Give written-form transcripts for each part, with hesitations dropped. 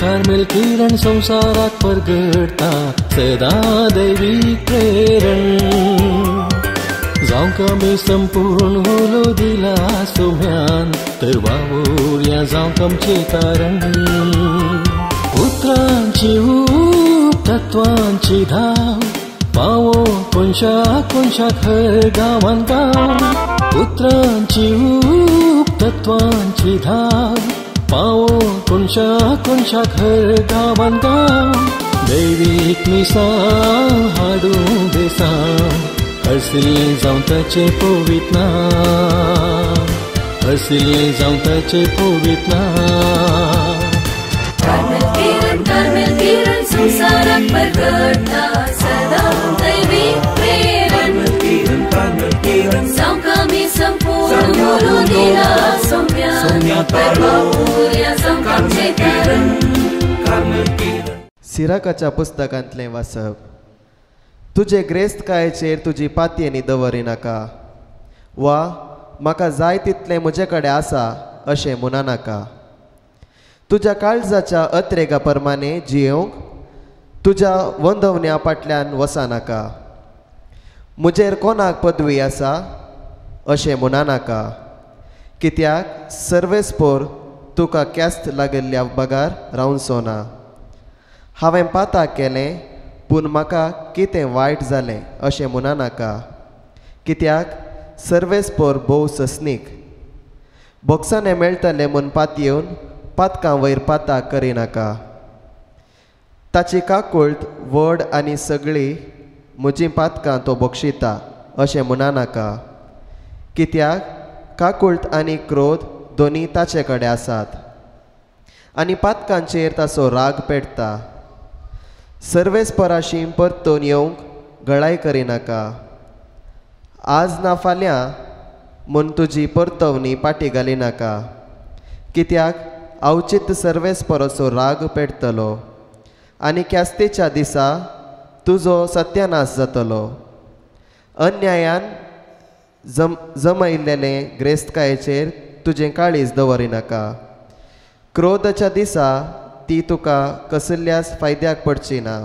कार्मेल किरण संसारात परगडता सदा दैविक प्रेरण जावंक आमी संपूर्ण होलो दिला सोम्यान तर वावुरया जावंक आमचे कारण उतरांची ऊब तत्वांची धाव पावो कोणशाक हर गांवान गांव उतरांची ऊब तत्वांची धाव पावो कोणशा घर गांवान गांव दैवीक मिसाळ हाडूं देसाव हरसिल्लें जावं ताचें पवित्र नांव हरसिल्लें जावं ताचें पवित्र नांव कार्मेल किरण संसाराक परगडता सदा दैवीक प्रेरण जावंक आमी संपूर्ण होलो दिला सोम्या तर वावुरया जावंक आमचे कारण सिराकाच्या पुस्तकांतलें वाचप तुजे ग्रेस्तकायेचेर तुजी पातयेनी दवरिनाका वा म्हाका जाय तितलें म्हजे कडेन आसा अशें म्हणनाका तुज्या काळजाच्या अत्रेगा प्रमाणे जियोंक तुज्या वंदवण्या फाटल्यान वचनाका म्हजेर कोणाक पदवी आसा अशें म्हणनाका कित्याक सर्वेस्पोर तुका क्यास्त लागिल्ल्या बागार रावचो ना हांवें पाताक केलें पूण म्हाका कितें वायट जालें अशें म्हणनाका कित्याक सर्वेस्पोर भोव ससनीक बोक्साने मेळटले म्हूण पातयेवन पातकां वयर पाताक करिनाका ताची काकूळट व्हड आनी सगळी म्हजीं पातकां तो बक्षिता अशें म्हणनाका कित्याक काकूळट आनी क्रोध दोनी ताचे कडेन आसात आनी पातकांचेर ताचो राग पेटता सर्वेस्पराशी परतून येवंक गळाय करिनाका आज ना फाल्यां म्हूण तुजी परतवणी पाटी घालिनाका कित्याक अवचित सर्वेस्पराचो राग पेटतलो आनी क्यास्तेच्या दिसा तुजो सत्यानाश जातलो अन्यायान जमयिल्लें ग्रेस्तकायेचेर तुजें काळीज दवरिनाका क्रोधाच्या दिसा ती तुका कसल्याच फायद्याक पडची ना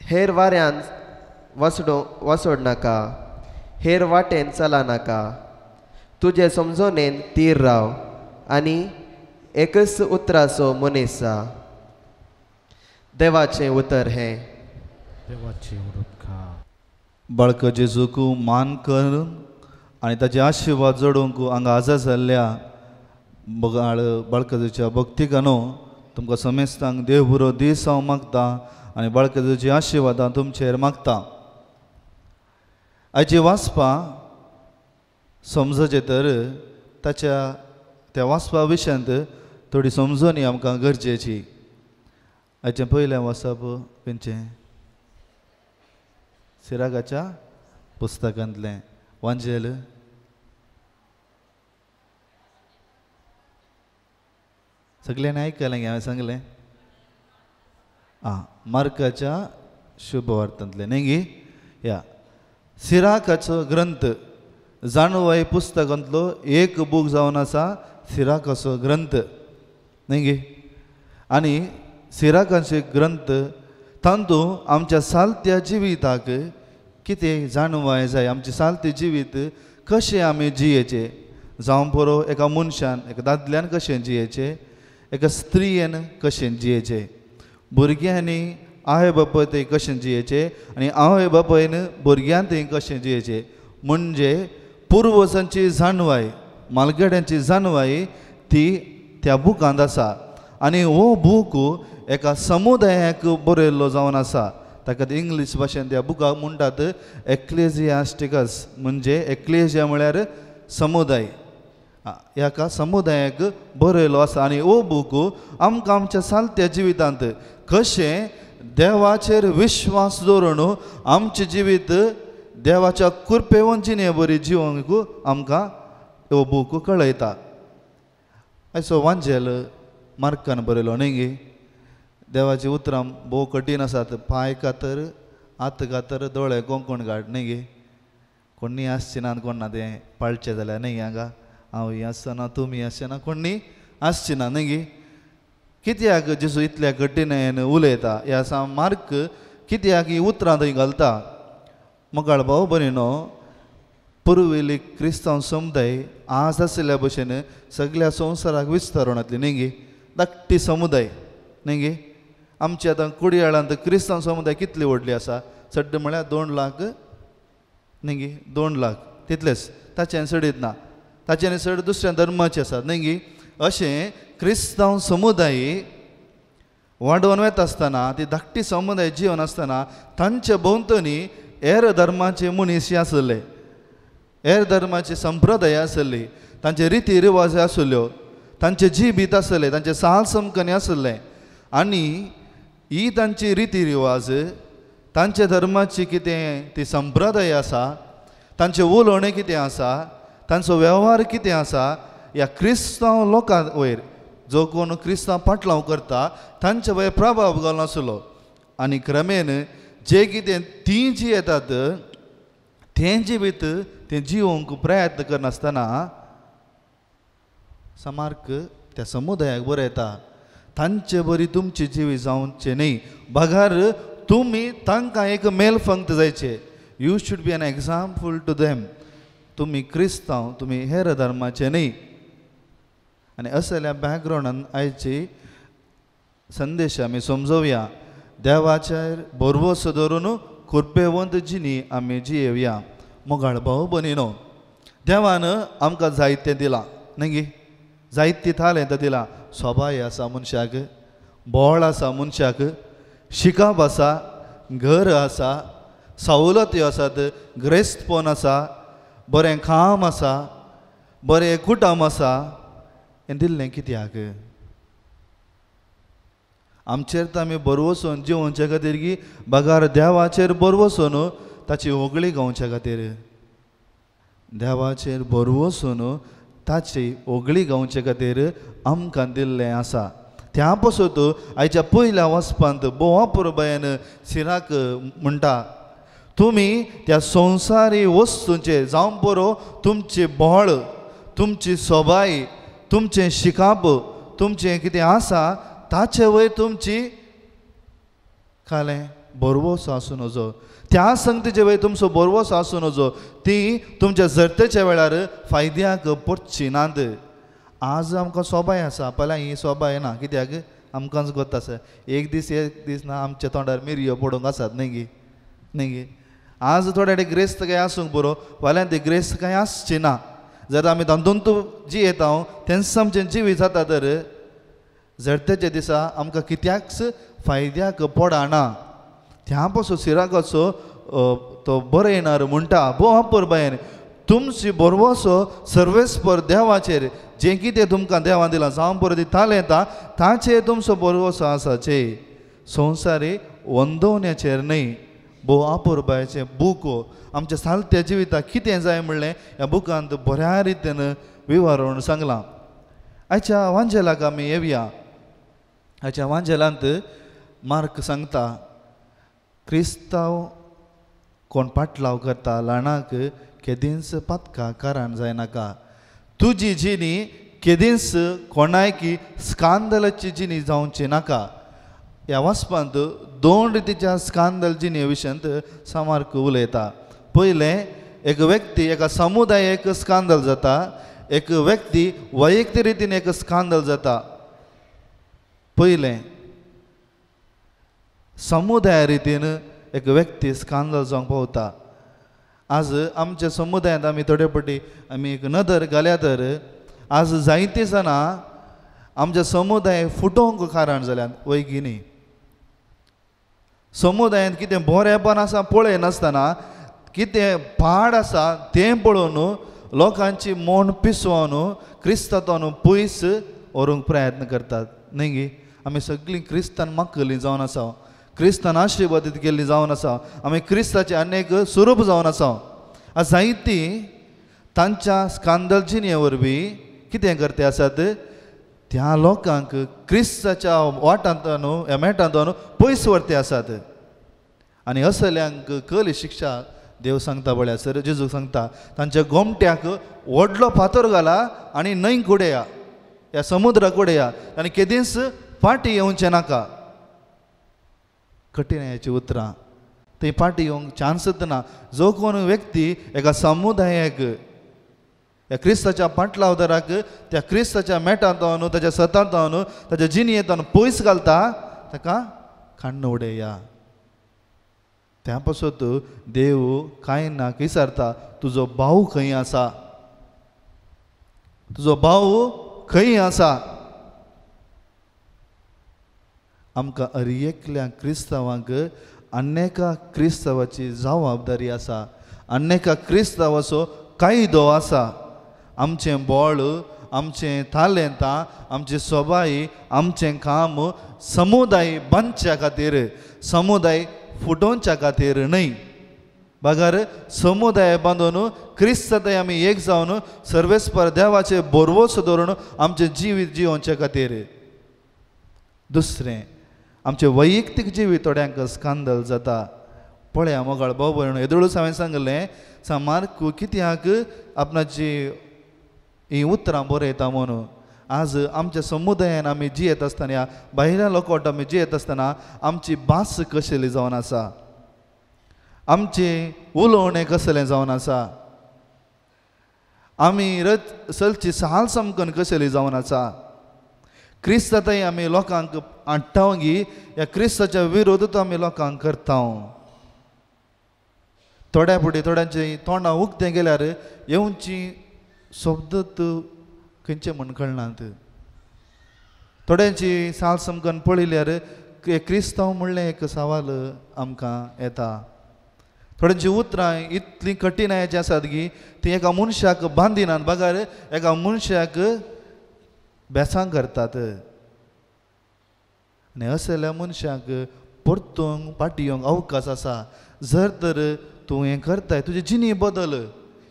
हेर वाऱ्यान वासोडनाका हेर वाटेन चलनाका तुजे समजोनेन तीर राव आनी एकच उतराचो मनीस जा देवाचें उतर हें बाळक जेजूक मान करून आनी ताचे आशिर्वाद जोडूंक हांगा आजा जाल्ल्या बाळकजेच्या भक्तिकानो तुमकां समेस्तांक देव बरो दीस हांव मागता आनी बाळकजेची आशिर्वादां तुमचेर मागता आयची वाचपां समजचे तर त्या वाचपा विशयांत थोडी समजणी आमकां गरजेची आयचें पयलें वाचप खंयचें सिराकाच्या पुस्तकांतलें वांजेल सगळ्यांनी आयकलें गे हांवें सांगलें मार्काच्या शुभवार्तांतलें न्ही गे या सिराकाचो ग्रंथ जाणवाय पुस्तकांतलो एक बूक जावन आसा सिराकाचो ग्रंथ न्ही गे आनी सिराकाचे ग्रंथ तांतूं आमच्या सालत्या जिविताक कितें जाणवाय जाय आमचें सालतें जिवीत कशें आमी जियेचें जावं बरो एका मनशान एका दादल्यान कशें जियेचें एका स्त्रियेन कशें जियेचें भुरग्यांनी आवय बापाय थंय कशें जियेचें आनी आवय बापायन भुरग्यां थंय कशें जियेचें म्हणजे पुर्वजांची जाणवाय मालगड्यांची जाणवाय ती त्या बुकांत आसा आनी हो बूक एका समुदायाक बरयल्लो जावन आसा. ताका इंग्लीश भाशेन त्या बुकाक म्हणटात एक्लेजियास्टिकस, म्हणजे एक्लेजिया म्हळ्यार समुदाय. ह्या समुदायाक बरयलो आसा. आनी हो बूक आमकां आमच्या सालत्या जिवितांत कशें देवाचेर विश्वास दवरून आमचें जिवीत देवाच्या कृपेवंचीने बरी जिवंक आमकां हो बूक कळयता. असो वांजेल मार्कान बरयलो न्ही गे. देवाची उतरां भोव कठीण आसात. पांय कातर, हात कातर, दोळे कोंकण काड न्ही गे. कोणी आसचें ना कोण ना तें पाळचें जाल्यार न्ही हांगा. हांव आसना, तुमी आसचेना, कोणी आसचें ना न्ही गे. कित्याक जेजू इतल्या कठीण उलयता ह्या मार्क कित्याक ही उतरां थंय घालता. मोगाळ भाव भयणीनो, पुर्विली क्रिस्तांव समुदाय आज आसल्या भशेन सगळ्या संवसाराक विस्तारून येतली न्ही गे. धाकटी समुदाय न्ही गे. आमची आतां कुडयाळांत क्रिस्तांव समुदाय कितली व्हडली आसा? सड्ड म्हळ्यार 2 लाख न्ही गे. 2 लाख तितलेच. ताच्यान चडीत ना. ताच्यानी चड दुसऱ्या धर्माचे आसात न्ही गे. अशें क्रिस्तांव समुदाय वाडोवन वता आसतना, ती धाकटी समुदाय जिवन आसतना तांच्या भोंवतणी हेर धर्माचे मनीस आसले, हेर धर्माचे संप्रदाय आसले, तांचे रिती रिवाज आसल्यो, तांचे जिवीत आसले, तांचे साल समकणी आसले. आनी ही तांची रिती रिवाज, तांचे धर्माची कितें ती संप्रदाय आसा, तांचे उलोवणें कितें आसा, तांचो वेव्हार कितें आसा, ह्या क्रिस्तांव लोकां वयर जो कोण क्रिस्तांव पाटलाव करता तांचे वयर प्रभाव घालून आसलो. आनी क्रमेन जे कितें तीं जी येतात तें जिवीत तें जिवंक प्रयत्न करनासतना मार्क त्या समुदायाक बरयता, तांचे बरी तुमची जिवी जावचे न्ही. बगार तुमी तांकां एक मेलफंक्त जायचे. You should be an example to them. तुमी क्रिस्तांव, तुमी हेर धर्माचे न्ही. आनी असल्या बॅकग्रावंडान आयची संदेश आमी समजोवया. देवाचेर भरवोसो दवरून कृपेवंत जिणी आमी जियेवया. मोगाळ भाव भयणीनो, देवान आमकां जायतें दिलां न्ही गे. जायती तालेंतां दिलां. सोबाय आसा मनशाक, बोळ आसा मनशाक, शिकाप आसा, घर आसा, सवलत्यो आसात, ग्रेस्तपण आसा, बरें काम आसा, बरें कुटुंब आसा. हें दिल्लें कित्याक? आमचेर तर आमी बरवसून जिवोवचे खातीर की बगार देवाचेर बरवसून ताची होगळी गावचे खातीर? देवाचेर बरवसून ताची होगळी गावचे खातीर आमकां दिल्लें आसा. त्या पासून आयच्या पयल्या वचपांत बोवापुरबायन सिराक म्हणटा, तुमी त्या संवसारी वस्तूंचेर जावं बरो तुमची बोळ, तुमची सोबाय, तुमचें शिकाप, तुमचें कितें आसा ताचे वयर तुमची कालें बरवोसो आसूं नजो. त्या संगतीचे वयर तुमचो बरवोसो आसूं नजो. ती तुमच्या जरतेच्या वेळार फायद्याक पडची नात. आज आमकां सोबाय आसा, पयल्या ही सोबाय ना. कित्याक? आमकांच गोत आसा. एक दीस ना आमच्या तोंडार मिरयो पडूंक आसात न्ही गे. न्ही गे. आज थोडे ग्रेस्त काय आसूंक बरो, फाल्यां ती ग्रेस्त काय आसची ना. जर आमी तातूंत जी येता तेन्ना आमचें जिवीत जाता तर जरतेच्या दिसा आमकां कित्याकच फायद्याक पडना. त्या पासून सिराकाचो तो बरयणार म्हणटा, बोवापुरबायन तुमची बरवोसो सर्वेस्पर देवाचेर, जें कितें तुमकां देवान दिलां, जावं बरें ती तालेंतां ताचेर तुमचो बरवोसो आसाचे, संवसारी वंदोवण्याचेर न्ही. बोवापुरबायचें बूक आमच्या सालत्या जिविताक कितें जाय म्हणलें ह्या बुकांत बऱ्या रितीन विवरून सांगलां. आयच्या वांजेलाक आमी येवया. आयच्या वांजेलांत मार्क सांगता, क्रिस्तांव कोण पाटलाव करता ल्हाणाक केदींच पातका कारण जायनाका. तुजी जिणी केदींच कोणायकी स्कांदलाची जिणी जावची नाका. ह्या वाचपांत 2 रितीच्या स्कांदल जिणे विशयांत मार्क उलयता. पयलें, एक व्यक्ती एका समुदायाक स्कांदल जाता, एक व्यक्ती वैयक्तीक रितीन एक स्कांदल जाता. पयलें, समुदाया रितीन एक व्यक्ती स्कांदल जावंक पावता. आज आमच्या समुदायांत आमी थोडे फावटी आमी एक नदर घाल्या तर आज जायतीं जाणां आमच्या समुदाय फुटोवंक कारण जाल्यात वैगिनी समुदायांत कितें बरेंपण आसा पळय नासतना कितें पाड आसा तें पळोवन लोकांची मन पिसोवन क्रिस्तांतून पयस व्हरूंक प्रयत्न करतात न्ही गे आमी सगळीं क्रिस्तान मागकलीं जावन आसा क्रिस्तान आशिर्वादीत केल्लीं जावन आसा आमी क्रिस्ताचे अनेक स्वरूप जावन आसा जायतीं तांच्या स्कांदलजिने वरवीं कितें करते आसात त्या लोकांक क्रिस्ताच्या वाटांतून ह्या मेटांतून पयस व्हरते आसात आनी असल्यांक कली शिक्षा देव सांगता बळ्या सर जेजू सांगता तांच्या गोमट्याक व्हडलो फातर घाला आनी न्हंयक उडया ह्या समुद्राक उडया आनी केदींच फाटी येवचें नाका कठीण ह्याची उतरां थंय फाटी येवंक चान्सच ना जो कोण व्यक्ती एका समुदायाक ह्या क्रिस्ताच्या पाटलावदाराक त्या क्रिस्ताच्या मेटांतून ताच्या सतांतून ताच्या जिणयेंतून पयस घालता ताका खाण्ण उडया त्या पासत देव कायनाक विचारता तुजो भाव खंय आसा तुजो भाव खंय आसा आमकां हर एकल्या क्रिस्तांवांक अनेका क्रिस्तांवाची जबाबदारी आसा अनेका क्रिस्तांवाचो कायदो आसा आमचें बळ आमचें तालेंतां आमचे सभाई आमचें काम समुदाय बांदच्या खातीर समुदाय फुटोवच्या खातीर न्हय बगर समुदाय बांदून क्रिस्तांतय आमी एक जावन सर्वेस्पर देवाचे बोरवोस धरून आमचें जिवीत जिवोवचे खातीर दुसरें आमचें वैयक्तीक जिवीत थोड्यांक स्कांदल जाता पळया मोगाळ भाव भयण येदोळूच हांवें सांगलें सामार्क कित्याक आपणाची ही उतरां बरयता म्हणून आज आमच्या समुदायान आमी जियेत आसतना भायल्या लोकोट आमी जियेत आसतना आमची भास कशेली जावन आसा आमचें उलोवणें कसलें जावन आसा आमी चलची साल समकन कशेली जावन आसा क्रिस्तांतय आमी लोकांक आडटावंगी ह्या क्रिस्ताच्या विरोधांत आमी लोकांक करता थोड्या फुडें थोड्यांची तोंडां उक्तें गेल्यार येवची शब्दत खंयचे म्हण कळनात थोड्यांची साल समकन पळयल्यार क्रिस्तांव म्हणलें एक सवाल आमकां येता थोड्यांची उतरां इतलीं कठीणायची आसात की ती एका मनशाक बांदिनात बगर एका मनशाक बेसांग करतात आनी असल्या मनशाक परतूंक फाटी येवंक अवकाश आसा जर तर तूं हें करताय तुजी जिणी बदल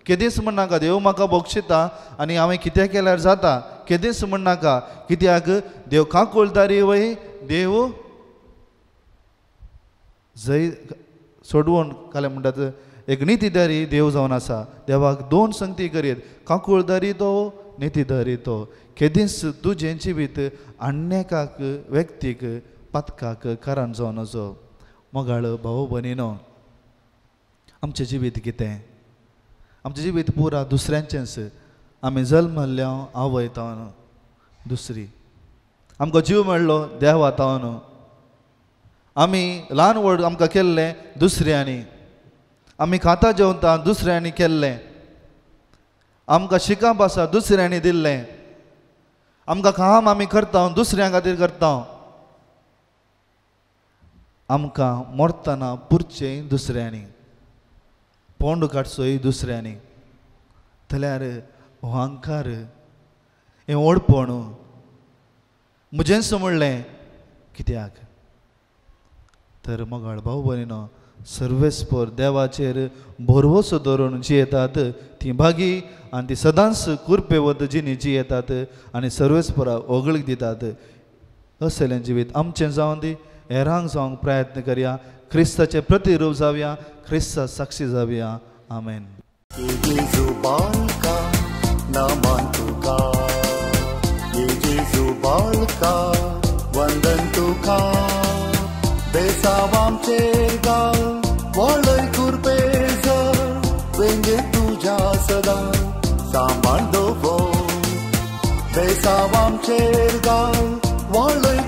केदींच म्हणनाका देव म्हाका बक्षिता आनी हांवें कितें केल्यार जाता केदींच म्हणनाका कित्याक देव काकुळदारी वय देव जय सोडवून काले म्हणटात एक नितीदारी देव जावन आसा देवाक दोन संगती करीत काकुळदारी तो नितीदारी तो केदींच तुजें जिवीत अन्येकाक व्यक्तीक पातकाक कारण जावन असो मोगाळ भाव भयणीनो आमचें जिवीत कितें आमचें जिवीत पुरा दुसऱ्यांचेंच आमी जल्मल्ल्या आवय तावन दुसरी आमकां जीव मेळ्ळो देवा तावन आमी ल्हान व्हड आमकां केल्लें दुसऱ्यांनी आमी खाता जेवता दुसऱ्यांनी केल्लें आमकां शिकप आसा दुसऱ्यांनी दिल्लें आमकां काम आमी करता दुसऱ्यां खातीर करता आमकां मरतना पुरचें दुसऱ्यांनी पोंड काडचोय दुसऱ्यांनी जाल्यार अहंकार हें ओडपण म्हजेंच म्हणलें कित्याक तर मोगाळ भाव भयणीनो सर्वेस्पर देवाचेर भरवोसो धरून जियेतात ती भागी आनी ती सदांच कुरपेवत जिणी जियेतात आनी सर्वेस्परा ओगळीक दितात असलें जिवीत आमचें जावन दी हेरांक जावंक प्रयत्न करया क्रिस्ताचे प्रतिरूप जावया क्रिस्ता साक्षी जावया आमेन वंदन तुका बेसावांचेर गाल वळय कुरपेज वेंगे तुज्या सदा सांबाळ दवर बेसावांचेर गाल वळय